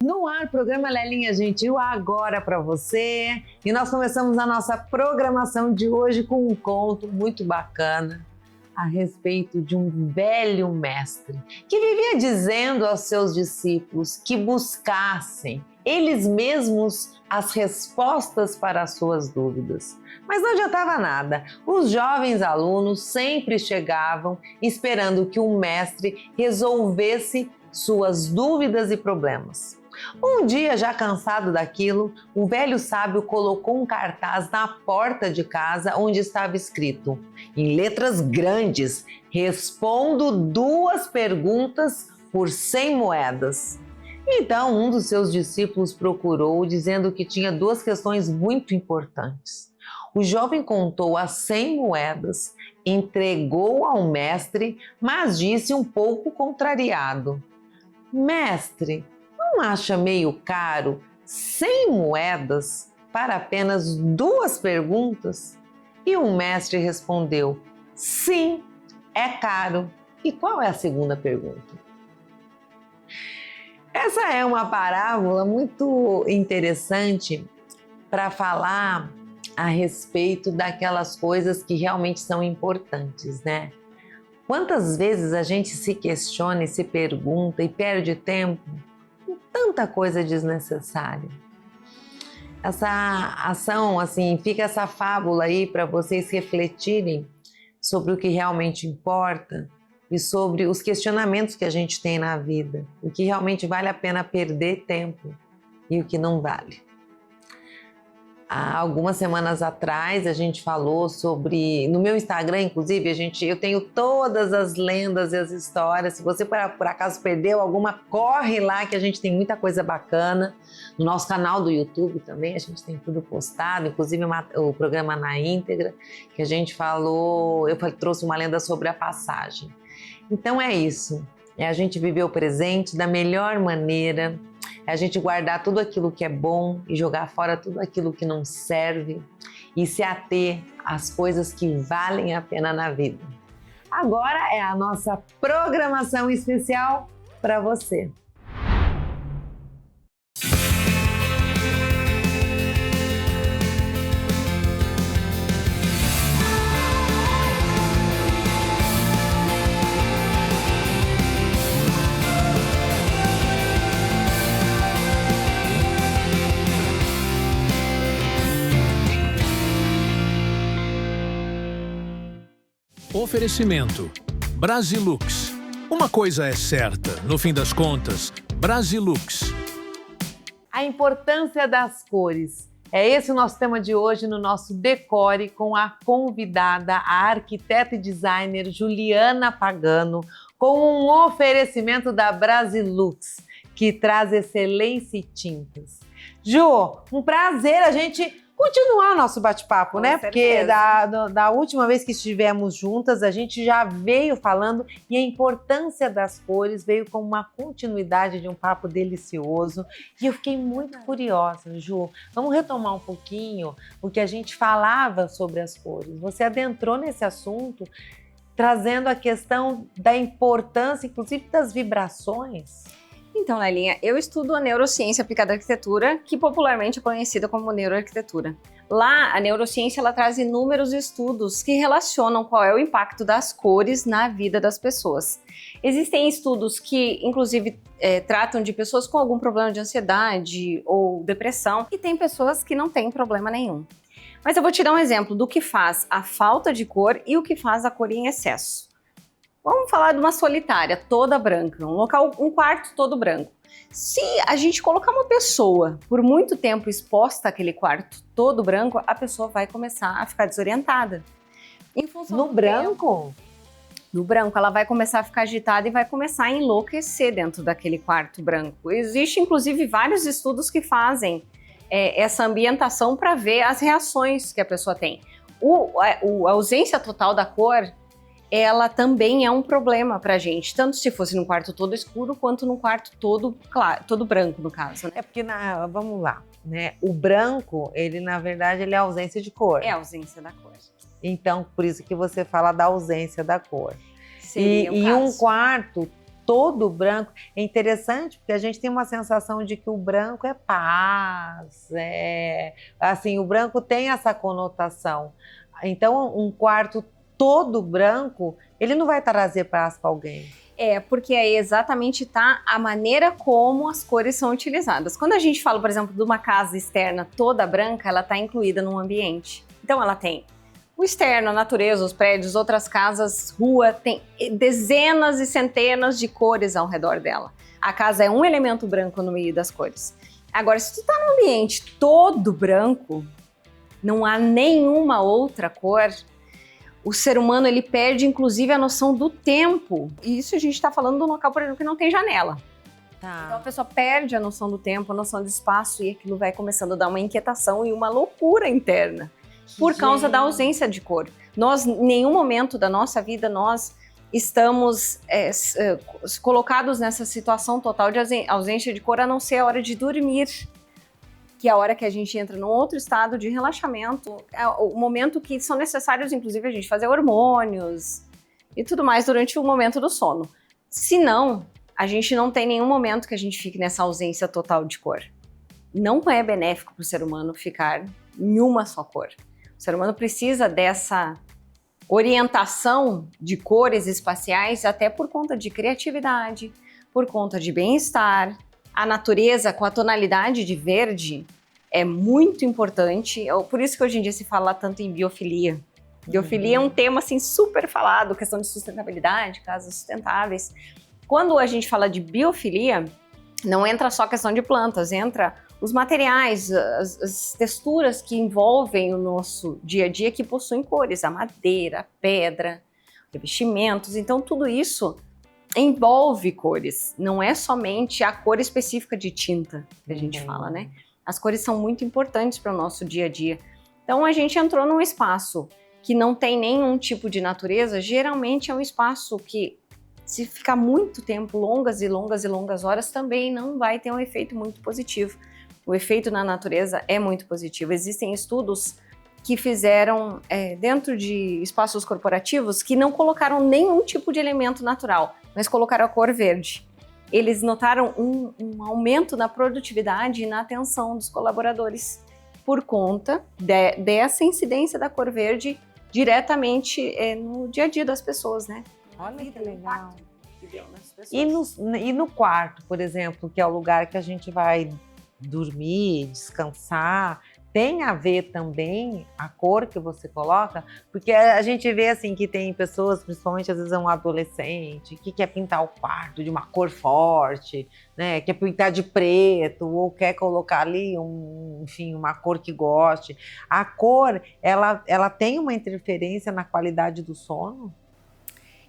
No ar, programa Lelinha Gentil agora para você. E nós começamos a nossa programação de hoje com um conto muito bacana a respeito de um velho mestre que vivia dizendo aos seus discípulos que buscassem eles mesmos as respostas para as suas dúvidas. Mas não adiantava nada. Os jovens alunos sempre chegavam esperando que o mestre resolvesse suas dúvidas e problemas. Um dia, já cansado daquilo, o velho sábio colocou um cartaz na porta de casa onde estava escrito, em letras grandes, respondo 2 perguntas por 100 moedas. Então, um dos seus discípulos procurou, dizendo que tinha 2 questões muito importantes. O jovem contou as 100 moedas, entregou ao mestre, mas disse um pouco contrariado, mestre, não acha meio caro 100 moedas para apenas 2 perguntas? E o mestre respondeu, sim, é caro. E qual é a segunda pergunta? Essa é uma parábola muito interessante para falar a respeito daquelas coisas que realmente são importantes, né? Quantas vezes a gente se questiona e se pergunta e perde tempo com tanta coisa desnecessária. Essa ação, assim, fica essa fábula aí para vocês refletirem sobre o que realmente importa e sobre os questionamentos que a gente tem na vida, o que realmente vale a pena perder tempo e o que não vale. Há algumas semanas atrás a gente falou sobre, no meu Instagram inclusive, eu tenho todas as lendas e as histórias, se você por acaso perdeu alguma, corre lá que a gente tem muita coisa bacana, no nosso canal do YouTube também a gente tem tudo postado, inclusive o programa na íntegra, que a gente falou, eu trouxe uma lenda sobre a passagem. Então é isso, é a gente viver o presente da melhor maneira, é a gente guardar tudo aquilo que é bom e jogar fora tudo aquilo que não serve e se ater às coisas que valem a pena na vida. Agora é a nossa programação especial para você. Oferecimento Brasilux. Uma coisa é certa, no fim das contas, Brasilux. A importância das cores. É esse o nosso tema de hoje no nosso Decore com a convidada, a arquiteta e designer Juliana Pagano, com um oferecimento da Brasilux, que traz excelência e tintas. Ju, um prazer a gente continuar o nosso bate-papo, né? Porque da última vez que estivemos juntas, a gente já veio falando e a importância das cores veio como uma continuidade de um papo delicioso. E eu fiquei muito curiosa, Ju. Vamos retomar um pouquinho o que a gente falava sobre as cores. Você adentrou nesse assunto, trazendo a questão da importância, inclusive, das vibrações. Então, Lelinha, eu estudo a neurociência aplicada à arquitetura, que popularmente é conhecida como neuroarquitetura. Lá, a neurociência ela traz inúmeros estudos que relacionam qual é o impacto das cores na vida das pessoas. Existem estudos que, inclusive, tratam de pessoas com algum problema de ansiedade ou depressão, e tem pessoas que não têm problema nenhum. Mas eu vou te dar um exemplo do que faz a falta de cor e o que faz a cor em excesso. Vamos falar de uma solitária toda branca, um quarto todo branco. Se a gente colocar uma pessoa por muito tempo exposta àquele quarto todo branco, a pessoa vai começar a ficar desorientada. Em função no branco? No branco, ela vai começar a ficar agitada e vai começar a enlouquecer dentro daquele quarto branco. Existe, inclusive, vários estudos que fazem essa ambientação para ver as reações que a pessoa tem. A ausência total da cor, ela também é um problema pra gente, tanto se fosse num quarto todo escuro, quanto num quarto todo claro, todo branco, no caso, né? É porque, vamos lá, né? O branco, ele na verdade, ele é a ausência de cor. É a ausência da cor. Então, por isso que você fala da ausência da cor. Seria e um quarto todo branco. É interessante porque a gente tem uma sensação de que o branco é paz, assim, o branco tem essa conotação. Então, um quarto todo branco, ele não vai trazer paz para alguém. Porque aí exatamente tá a maneira como as cores são utilizadas. Quando a gente fala, por exemplo, de uma casa externa toda branca, ela está incluída num ambiente. Então ela tem o externo, a natureza, os prédios, outras casas, rua, tem dezenas e centenas de cores ao redor dela. A casa é um elemento branco no meio das cores. Agora, se tu tá num ambiente todo branco, não há nenhuma outra cor, o ser humano ele perde inclusive a noção do tempo. E isso a gente está falando de um local, por exemplo, que não tem janela. Tá. Então a pessoa perde a noção do tempo, a noção do espaço e aquilo vai começando a dar uma inquietação e uma loucura interna por causa da ausência de cor. Nós, em nenhum momento da nossa vida, nós estamos colocados nessa situação total de ausência de cor, a não ser a hora de dormir, que é a hora que a gente entra num outro estado de relaxamento, é o momento que são necessários, inclusive, a gente fazer hormônios e tudo mais durante o momento do sono. Se não, a gente não tem nenhum momento que a gente fique nessa ausência total de cor. Não é benéfico para o ser humano ficar em uma só cor. O ser humano precisa dessa orientação de cores espaciais até por conta de criatividade, por conta de bem-estar. A natureza com a tonalidade de verde é muito importante, por isso que hoje em dia se fala tanto em biofilia. Biofilia é um tema assim super falado, questão de sustentabilidade, casas sustentáveis. Quando a gente fala de biofilia, não entra só a questão de plantas, entra os materiais, as texturas que envolvem o nosso dia a dia que possuem cores, a madeira, a pedra, revestimentos, então tudo isso envolve cores, não é somente a cor específica de tinta que a gente fala, né? As cores são muito importantes para o nosso dia a dia. Então a gente entrou num espaço que não tem nenhum tipo de natureza, geralmente é um espaço que, se ficar muito tempo, longas e longas e longas horas, também não vai ter um efeito muito positivo. O efeito na natureza é muito positivo. Existem estudos que fizeram dentro de espaços corporativos que não colocaram nenhum tipo de elemento natural, mas colocaram a cor verde. Eles notaram um aumento na produtividade e na atenção dos colaboradores por conta dessa incidência da cor verde diretamente no dia a dia das pessoas, né? Olha que legal. E E no quarto, por exemplo, que é o lugar que a gente vai dormir, descansar, tem a ver também a cor que você coloca? Porque a gente vê assim que tem pessoas, principalmente às vezes um adolescente, que quer pintar o quarto de uma cor forte, né? Quer pintar de preto ou quer colocar ali enfim, uma cor que goste. A cor, ela tem uma interferência na qualidade do sono?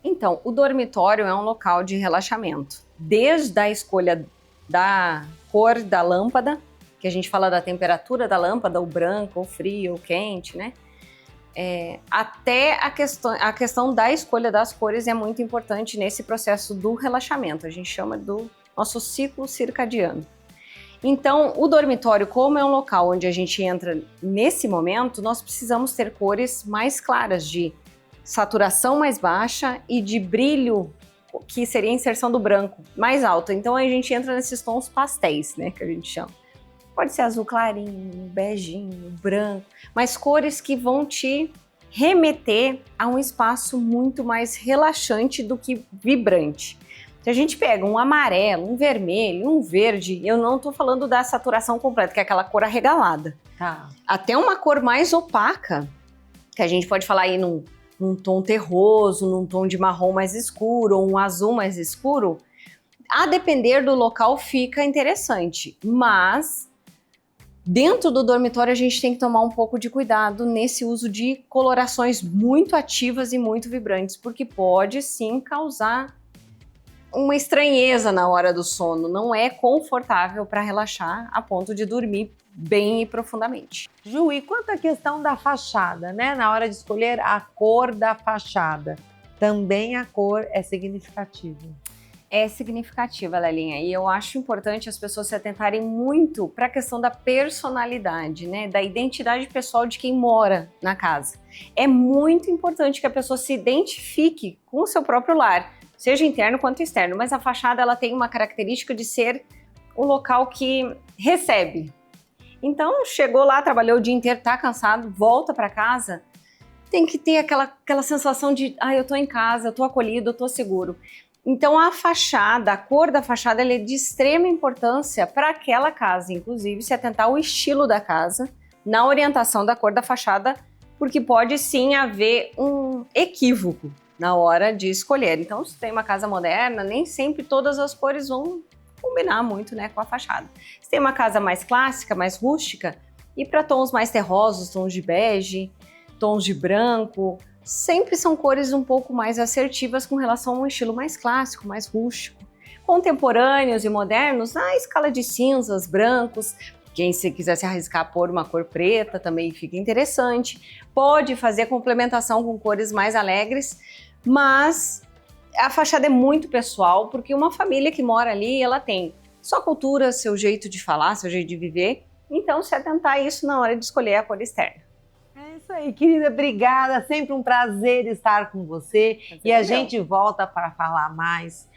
Então, o dormitório é um local de relaxamento. Desde a escolha da cor da lâmpada, que a gente fala da temperatura da lâmpada, o branco, o frio, o quente, né? Até a questão da escolha das cores é muito importante nesse processo do relaxamento. A gente chama do nosso ciclo circadiano. Então, o dormitório, como é um local onde a gente entra nesse momento, nós precisamos ter cores mais claras, de saturação mais baixa e de brilho, que seria a inserção do branco, mais alta. Então a gente entra nesses tons pastéis, né, que a gente chama. Pode ser azul clarinho, beijinho, branco, mas cores que vão te remeter a um espaço muito mais relaxante do que vibrante. Se a gente pega um amarelo, um vermelho, um verde, eu não estou falando da saturação completa, que é aquela cor arregalada. Tá. Até uma cor mais opaca, que a gente pode falar aí num tom terroso, num tom de marrom mais escuro, ou um azul mais escuro, a depender do local fica interessante, mas dentro do dormitório a gente tem que tomar um pouco de cuidado nesse uso de colorações muito ativas e muito vibrantes, porque pode sim causar uma estranheza na hora do sono, não é confortável para relaxar a ponto de dormir bem e profundamente. Ju, e quanto à questão da fachada, né? Na hora de escolher a cor da fachada, também a cor é significativa? É significativa, Lelinha, e eu acho importante as pessoas se atentarem muito para a questão da personalidade, né? Da identidade pessoal de quem mora na casa. É muito importante que a pessoa se identifique com o seu próprio lar, seja interno quanto externo, mas a fachada ela tem uma característica de ser um local que recebe. Então, chegou lá, trabalhou o dia inteiro, tá cansado, volta para casa, tem que ter aquela sensação de, eu tô em casa, eu tô acolhido, eu tô seguro. Então, a fachada, a cor da fachada, ela é de extrema importância para aquela casa, inclusive se atentar ao estilo da casa, na orientação da cor da fachada, porque pode sim haver um equívoco na hora de escolher. Então, se tem uma casa moderna, nem sempre todas as cores vão combinar muito, né, com a fachada. Se tem uma casa mais clássica, mais rústica, e para tons mais terrosos, tons de bege, tons de branco, sempre são cores um pouco mais assertivas com relação a um estilo mais clássico, mais rústico. Contemporâneos e modernos, na escala de cinzas, brancos. Quem se quiser se arriscar por uma cor preta também fica interessante. Pode fazer complementação com cores mais alegres, mas a fachada é muito pessoal, porque uma família que mora ali, ela tem sua cultura, seu jeito de falar, seu jeito de viver. Então, se atentar a isso na hora de escolher a cor externa. É isso aí, querida, obrigada. Sempre um prazer estar com você. E a gente volta para falar mais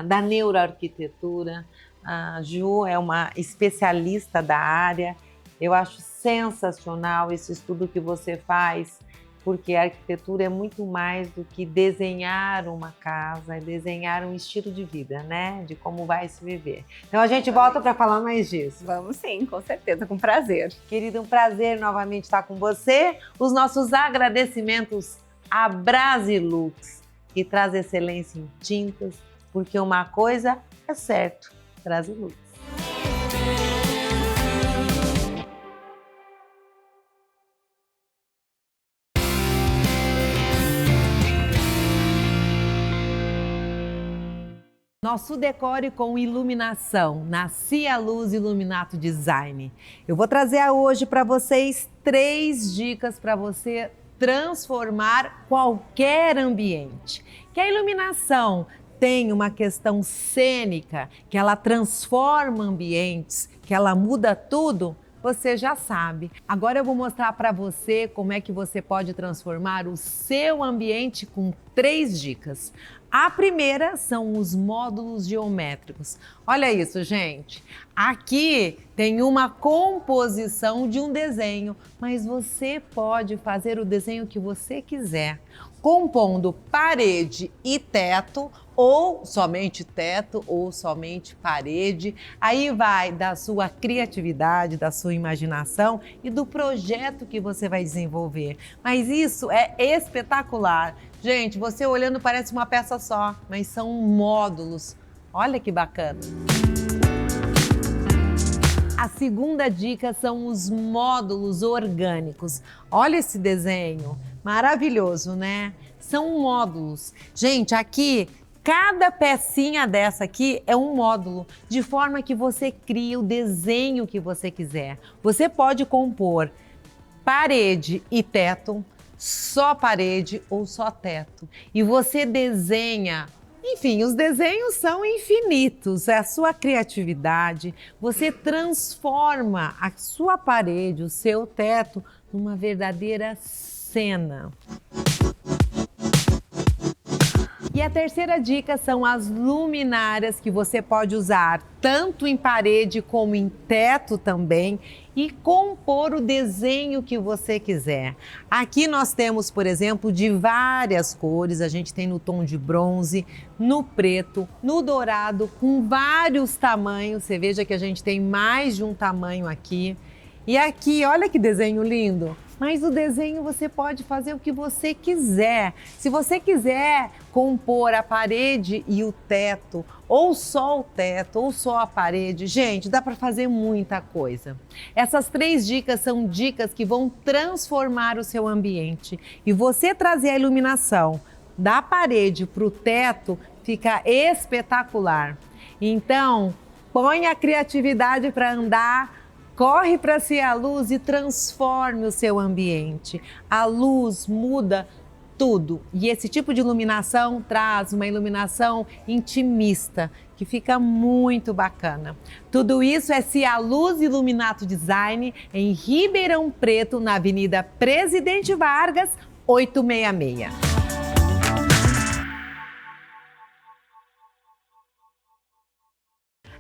da neuroarquitetura. A Ju é uma especialista da área. Eu acho sensacional esse estudo que você faz, porque a arquitetura é muito mais do que desenhar uma casa, é desenhar um estilo de vida, né? De como vai se viver. Então a gente volta para falar mais disso. Vamos sim, com certeza, com prazer. Querida, um prazer novamente estar com você. Os nossos agradecimentos à Brasilux, que traz excelência em tintas, porque uma coisa é certo, Brasilux. Nosso decore com iluminação na Cia Luz Iluminato Design. Eu vou trazer hoje para vocês 3 dicas para você transformar qualquer ambiente. Que a iluminação tem uma questão cênica, que ela transforma ambientes, que ela muda tudo, você já sabe. Agora eu vou mostrar para você como é que você pode transformar o seu ambiente com 3 dicas. A primeira são os módulos geométricos. Olha isso, gente. Aqui tem uma composição de um desenho, mas você pode fazer o desenho que você quiser, compondo parede e teto, ou somente parede. Aí vai da sua criatividade, da sua imaginação e do projeto que você vai desenvolver. Mas isso é espetacular. Gente, você olhando parece uma peça só, mas são módulos. Olha que bacana. A segunda dica são os módulos orgânicos. Olha esse desenho, maravilhoso, né? São módulos. Gente, aqui, cada pecinha dessa aqui é um módulo, de forma que você cria o desenho que você quiser. Você pode compor parede e teto, só parede ou só teto. E você desenha, enfim, os desenhos são infinitos, é a sua criatividade. Você transforma a sua parede, o seu teto, numa verdadeira cena. E a terceira dica são as luminárias que você pode usar tanto em parede como em teto também e compor o desenho que você quiser. Aqui nós temos, por exemplo, de várias cores. A gente tem no tom de bronze, no preto, no dourado, com vários tamanhos. Você veja que a gente tem mais de um tamanho aqui. E aqui, olha que desenho lindo! Mas o desenho você pode fazer o que você quiser. Se você quiser compor a parede e o teto, ou só o teto, ou só a parede, gente, dá para fazer muita coisa. Essas 3 dicas são dicas que vão transformar o seu ambiente. E você trazer a iluminação da parede para o teto fica espetacular. Então, põe a criatividade para andar. Corre para Cia Luz e transforme o seu ambiente. A luz muda tudo. E esse tipo de iluminação traz uma iluminação intimista, que fica muito bacana. Tudo isso é Cia Luz Iluminato Design, em Ribeirão Preto, na Avenida Presidente Vargas, 866.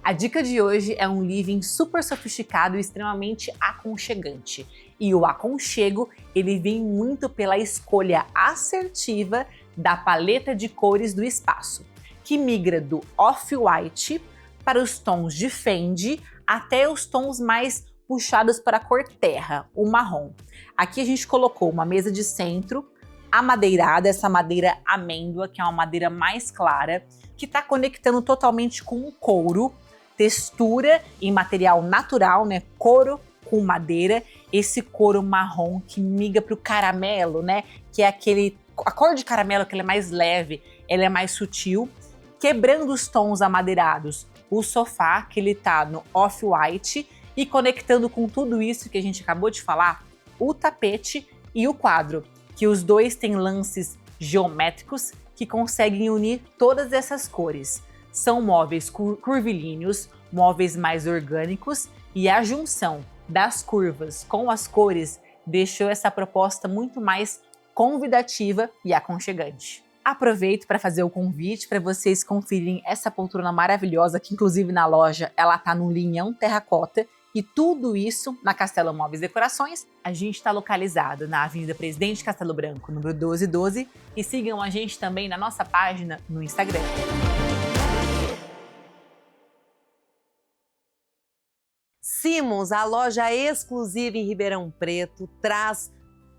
A dica de hoje é um living super sofisticado e extremamente aconchegante. E o aconchego, ele vem muito pela escolha assertiva da paleta de cores do espaço, que migra do off-white para os tons de Fendi até os tons mais puxados para a cor terra, o marrom. Aqui a gente colocou uma mesa de centro, amadeirada, essa madeira amêndoa, que é uma madeira mais clara, que está conectando totalmente com o couro, textura em material natural, né? Couro com madeira, esse couro marrom que migra para o caramelo, né? Que é a cor de caramelo que ela é mais leve, ela é mais sutil, quebrando os tons amadeirados. O sofá, que ele tá no off-white, e conectando com tudo isso que a gente acabou de falar, o tapete e o quadro, que os dois têm lances geométricos que conseguem unir todas essas cores. São móveis curvilíneos, móveis mais orgânicos, e a junção das curvas com as cores deixou essa proposta muito mais convidativa e aconchegante. Aproveito para fazer o convite para vocês conferirem essa poltrona maravilhosa, que inclusive na loja ela tá no linhão terracota, e tudo isso na Castelo Móveis Decorações. A gente está localizado na Avenida Presidente Castelo Branco, número 1212, e sigam a gente também na nossa página no Instagram. Simons, a loja exclusiva em Ribeirão Preto, traz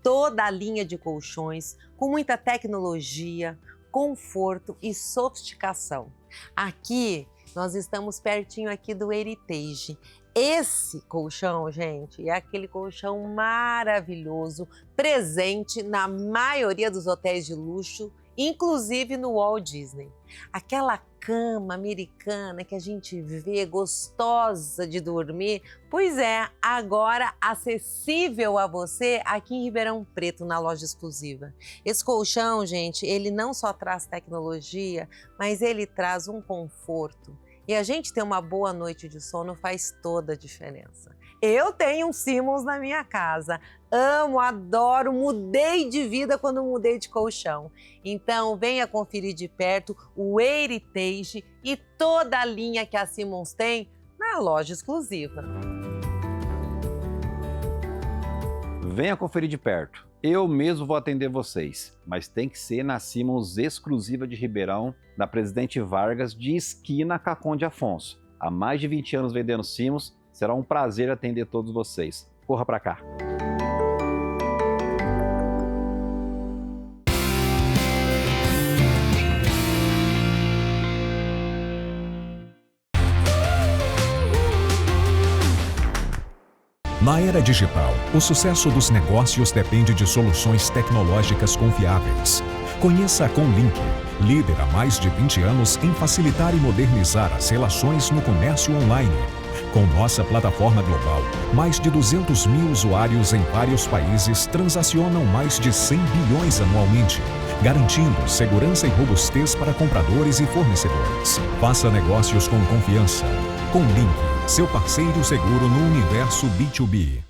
toda a linha de colchões com muita tecnologia, conforto e sofisticação. Aqui, nós estamos pertinho aqui do Heritage. Esse colchão, gente, é aquele colchão maravilhoso, presente na maioria dos hotéis de luxo, inclusive no Walt Disney. Aquela cama americana que a gente vê gostosa de dormir, pois é, agora acessível a você aqui em Ribeirão Preto, na loja exclusiva. Esse colchão, gente, ele não só traz tecnologia, mas ele traz um conforto. E a gente ter uma boa noite de sono faz toda a diferença. Eu tenho um Simons na minha casa. Amo, adoro, mudei de vida quando mudei de colchão. Então venha conferir de perto o Heritage e toda a linha que a Simons tem na loja exclusiva. Venha conferir de perto. Eu mesmo vou atender vocês, mas tem que ser na Simons exclusiva de Ribeirão, na Presidente Vargas, de esquina com a Conde Afonso. Há mais de 20 anos vendendo Simons, será um prazer atender todos vocês. Corra pra cá. Na era digital, o sucesso dos negócios depende de soluções tecnológicas confiáveis. Conheça a Conlink, líder há mais de 20 anos em facilitar e modernizar as relações no comércio online. Com nossa plataforma global, mais de 200 mil usuários em vários países transacionam mais de 100 bilhões anualmente, garantindo segurança e robustez para compradores e fornecedores. Faça negócios com confiança. Conlink, seu parceiro seguro no universo B2B.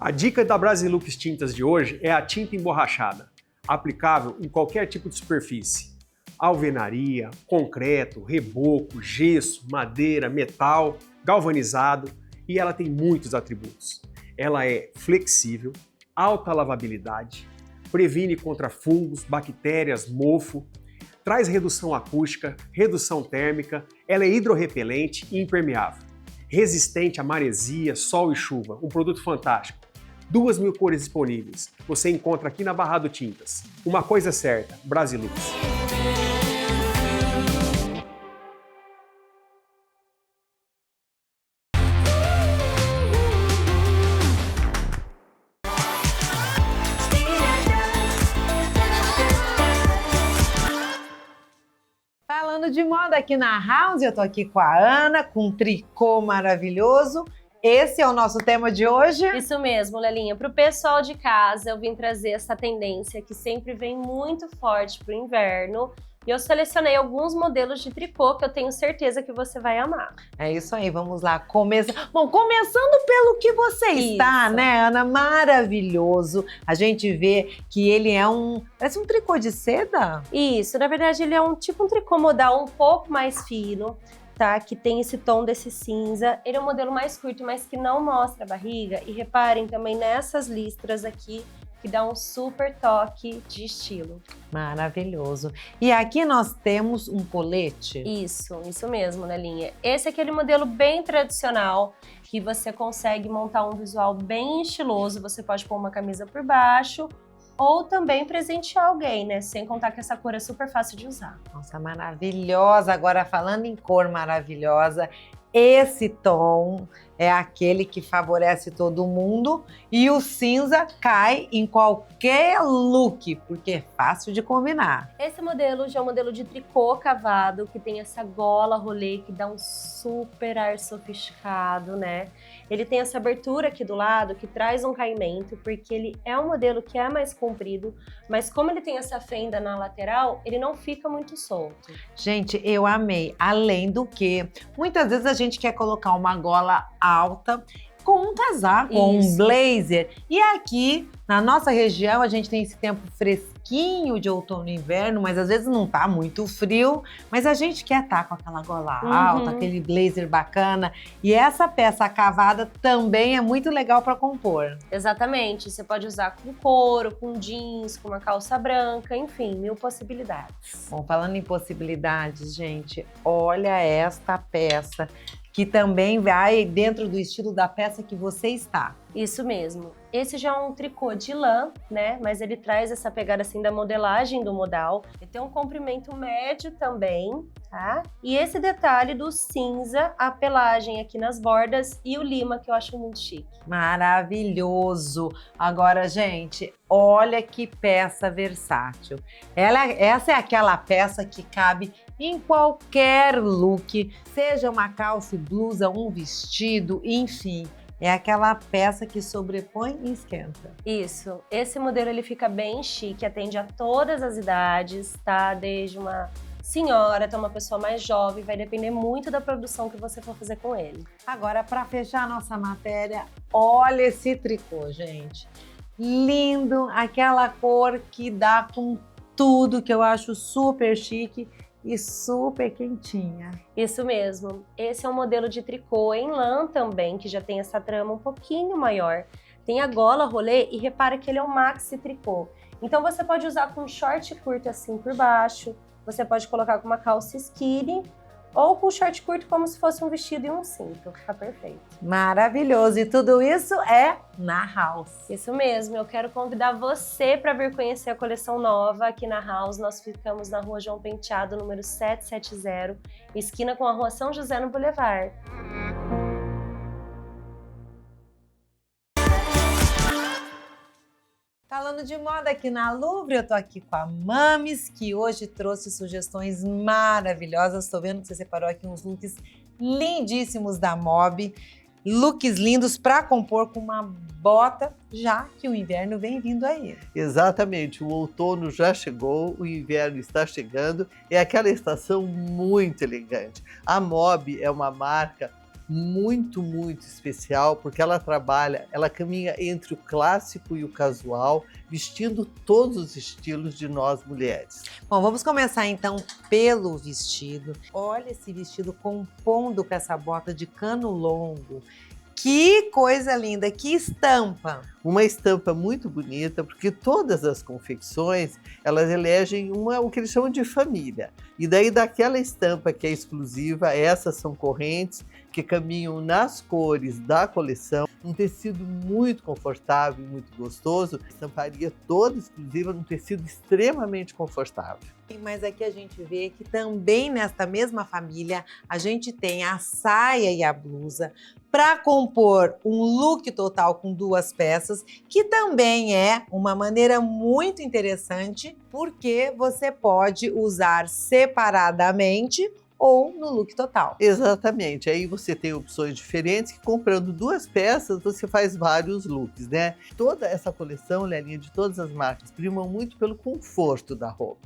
A dica da Brasilux Tintas de hoje é a tinta emborrachada, aplicável em qualquer tipo de superfície. Alvenaria, concreto, reboco, gesso, madeira, metal, galvanizado, e ela tem muitos atributos. Ela é flexível, alta lavabilidade, previne contra fungos, bactérias, mofo, traz redução acústica, redução térmica, ela é hidrorrepelente e impermeável. Resistente a maresia, sol e chuva, um produto fantástico. 2.000 cores disponíveis. Você encontra aqui na Barrado Tintas. Uma coisa é certa, Brasilux. Falando de moda aqui na House, eu tô aqui com a Ana, com um tricô maravilhoso. Esse é o nosso tema de hoje? Isso mesmo, Lelinha. Para o pessoal de casa, eu vim trazer essa tendência que sempre vem muito forte pro inverno. E eu selecionei alguns modelos de tricô que eu tenho certeza que você vai amar. É isso aí, vamos lá. Bom, começando pelo que você está, né, Ana? Maravilhoso. A gente vê que ele é parece um tricô de seda? Isso, na verdade ele é um tricô modal um pouco mais fino, tá? Que tem esse tom desse cinza. Ele é um modelo mais curto, mas que não mostra a barriga. E reparem também nessas listras aqui, que dá um super toque de estilo. Maravilhoso. E aqui nós temos um colete? Isso mesmo, Nelinha. Esse é aquele modelo bem tradicional, que você consegue montar um visual bem estiloso. Você pode pôr uma camisa por baixo, ou também presentear alguém, né? Sem contar que essa cor é super fácil de usar. Nossa, maravilhosa. Agora, falando em cor maravilhosa, esse tom é aquele que favorece todo mundo e o cinza cai em qualquer look, porque é fácil de combinar. Esse modelo já é um modelo de tricô cavado, que tem essa gola rolê que dá um super ar sofisticado, né? Ele tem essa abertura aqui do lado que traz um caimento, porque ele é um modelo que é mais comprido, mas como ele tem essa fenda na lateral, ele não fica muito solto. Gente, eu amei. Além do que, muitas vezes a gente quer colocar uma gola alta com um casaco, ou um blazer. E aqui, na nossa região, a gente tem esse tempo fresquinho de outono e inverno, mas às vezes não tá muito frio, mas a gente quer estar com aquela gola alta, aquele blazer bacana. E essa peça cavada também é muito legal para compor. Exatamente, você pode usar com couro, com jeans, com uma calça branca, enfim, 1000 possibilidades. Bom, falando em possibilidades, gente, olha esta peça, que também vai dentro do estilo da peça que você está. Isso mesmo. Esse já é um tricô de lã, né? Mas ele traz essa pegada assim da modelagem do modal. Ele tem um comprimento médio também, tá? E esse detalhe do cinza, a pelagem aqui nas bordas e o lima, que eu acho muito chique. Maravilhoso! Agora, gente, olha que peça versátil. Essa é aquela peça que cabe em qualquer look, seja uma calça e blusa, um vestido, enfim. É aquela peça que sobrepõe e esquenta. Isso. Esse modelo ele fica bem chique, atende a todas as idades, tá? Desde uma senhora até uma pessoa mais jovem, vai depender muito da produção que você for fazer com ele. Agora, para fechar a nossa matéria, olha esse tricô, gente. Lindo, aquela cor que dá com tudo, que eu acho super chique e super quentinha. Isso mesmo. Esse é um modelo de tricô em lã também, que já tem essa trama um pouquinho maior. Tem a gola rolê e repara que ele é um maxi tricô. Então você pode usar com um short curto assim por baixo, você pode colocar com uma calça skinny ou com short curto como se fosse um vestido e um cinto. Fica perfeito. Maravilhoso! E tudo isso é na House. Isso mesmo. Eu quero convidar você para vir conhecer a coleção nova aqui na House. Nós ficamos na Rua João Penteado, número 770, esquina com a Rua São José, no Boulevard. Falando de moda aqui na Louvre, eu tô aqui com a Mames, que hoje trouxe sugestões maravilhosas. Tô vendo que você separou aqui uns looks lindíssimos da Mob. Looks lindos para compor com uma bota, já que o inverno vem vindo aí. Exatamente, o outono já chegou, o inverno está chegando. É aquela estação muito elegante. A Mob é uma marca muito especial, porque ela caminha entre o clássico e o casual, vestindo todos os estilos de nós mulheres. Bom, vamos começar então pelo vestido. Olha esse vestido compondo com essa bota de cano longo. Que coisa linda, que estampa! Uma estampa muito bonita, porque todas as confecções, elas elegem o que eles chamam de família. E daí daquela estampa que é exclusiva, essas são correntes que caminham nas cores da coleção. Um tecido muito confortável, muito gostoso. Estamparia toda exclusiva num tecido extremamente confortável. Mas aqui a gente vê que também nesta mesma família a gente tem a saia e a blusa para compor um look total com duas peças. peças, que também é uma maneira muito interessante, porque você pode usar separadamente ou no look total. Exatamente, aí você tem opções diferentes que comprando 2 peças você faz vários looks, né? Toda essa coleção, Lelinha, de todas as marcas, primam muito pelo conforto da roupa.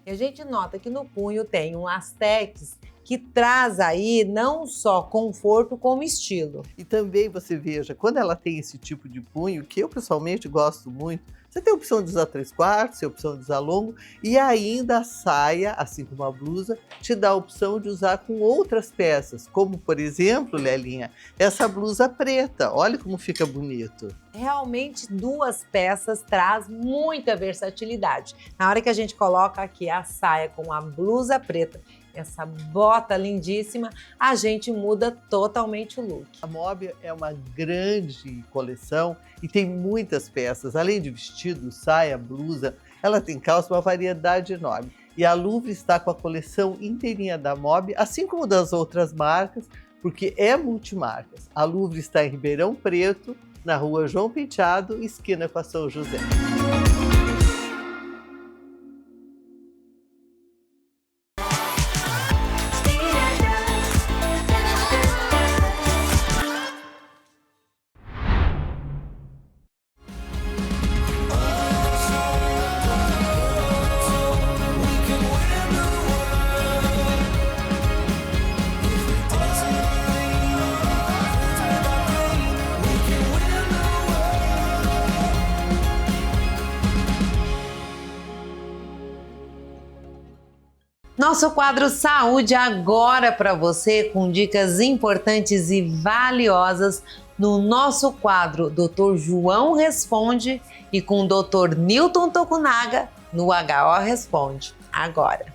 E a gente nota que no punho tem um lastex que traz aí não só conforto como estilo. E também você veja, quando ela tem esse tipo de punho, que eu pessoalmente gosto muito, você tem a opção de usar 3/4, você tem a opção de usar longo, e ainda a saia, assim como a blusa, te dá a opção de usar com outras peças, como por exemplo, Lelinha, essa blusa preta, olha como fica bonito. Realmente 2 peças traz muita versatilidade. Na hora que a gente coloca aqui a saia com a blusa preta, essa bota lindíssima, a gente muda totalmente o look. A Mob é uma grande coleção e tem muitas peças, além de vestido, saia, blusa, ela tem calça, uma variedade enorme. E a Louvre está com a coleção inteirinha da Mob, assim como das outras marcas, porque é multimarcas. A Louvre está em Ribeirão Preto, na rua João Penteado, esquina com a São José. Nosso quadro Saúde agora para você, com dicas importantes e valiosas no nosso quadro Dr. João Responde e com o Dr. Newton Tokunaga no HO Responde. Agora.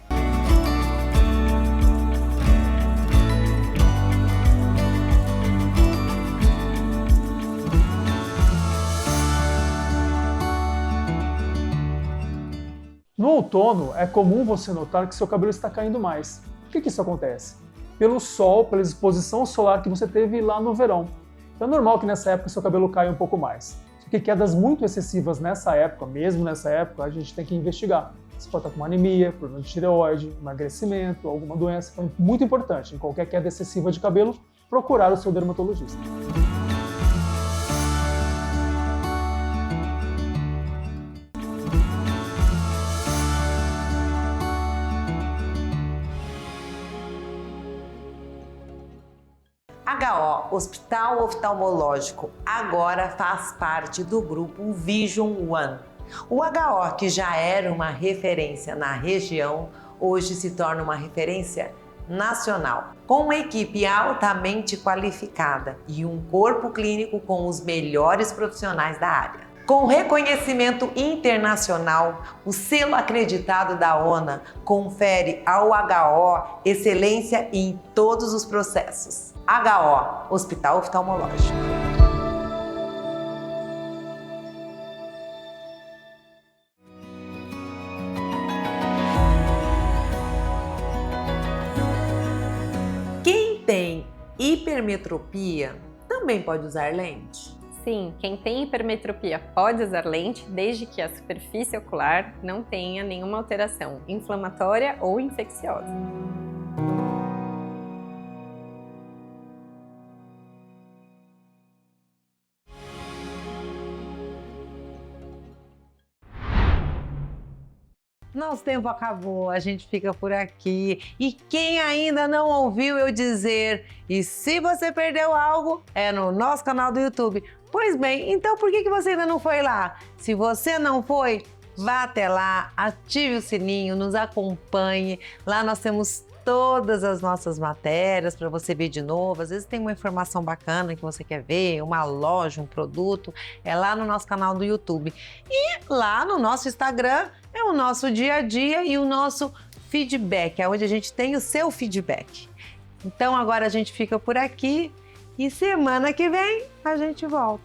No outono, é comum você notar que seu cabelo está caindo mais. Por que isso acontece? Pelo sol, pela exposição solar que você teve lá no verão. Então é normal que nessa época seu cabelo caia um pouco mais. Só que quedas muito excessivas nessa época, mesmo nessa época, a gente tem que investigar. Você pode estar com uma anemia, problema de tireoide, emagrecimento, alguma doença. Então é muito importante, em qualquer queda excessiva de cabelo, procurar o seu dermatologista. HO, Hospital Oftalmológico, agora faz parte do grupo Vision One. O HO, que já era uma referência na região, hoje se torna uma referência nacional, com uma equipe altamente qualificada e um corpo clínico com os melhores profissionais da área. Com reconhecimento internacional, o selo acreditado da ONA confere ao HO excelência em todos os processos. HO, Hospital Oftalmológico. Quem tem hipermetropia também pode usar lente? Sim, quem tem hipermetropia pode usar lente, desde que a superfície ocular não tenha nenhuma alteração inflamatória ou infecciosa. Nosso tempo acabou, a gente fica por aqui. E quem ainda não ouviu eu dizer, e se você perdeu algo, é no nosso canal do YouTube. Pois bem, então por que você ainda não foi lá? Se você não foi, vá até lá, ative o sininho, nos acompanhe. Lá nós temos todas as nossas matérias para você ver de novo. Às vezes tem uma informação bacana que você quer ver, uma loja, um produto, é lá no nosso canal do YouTube. E lá no nosso Instagram é o nosso dia a dia e o nosso feedback, é onde a gente tem o seu feedback. Então agora a gente fica por aqui e semana que vem a gente volta.